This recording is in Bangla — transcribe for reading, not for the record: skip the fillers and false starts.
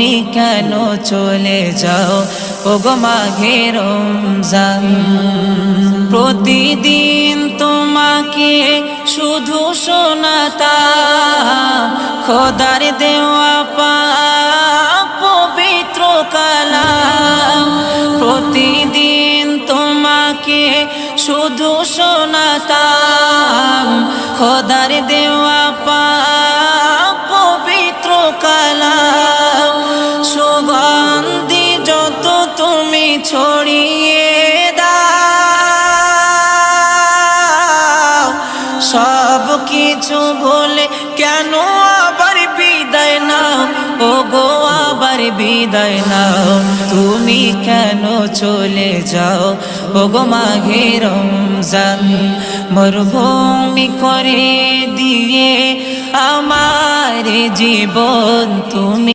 তুমি কেন চলে যাও ওগো মাঘে রমজান। প্রতিদিন তোমাকে শুধু শোনাতাম খোদার দেওয়া পাক পবিত্র কালাম। প্রতিদিন তোমাকে শুধু শোনাতাম খোদার দেওয়া পাক পবিত্র কালাম। সুগন্ধি যত তুমি ছড়িয়ে দাও সব কিছু ভুলে কেন আবার বিদায় নাও ওগো আবার বিদায় নাও। তুমি কেন চলে যাও ওগো মাঘে রমজান। মরুভূমি করে দিয়ে আমার জীবন তুমি।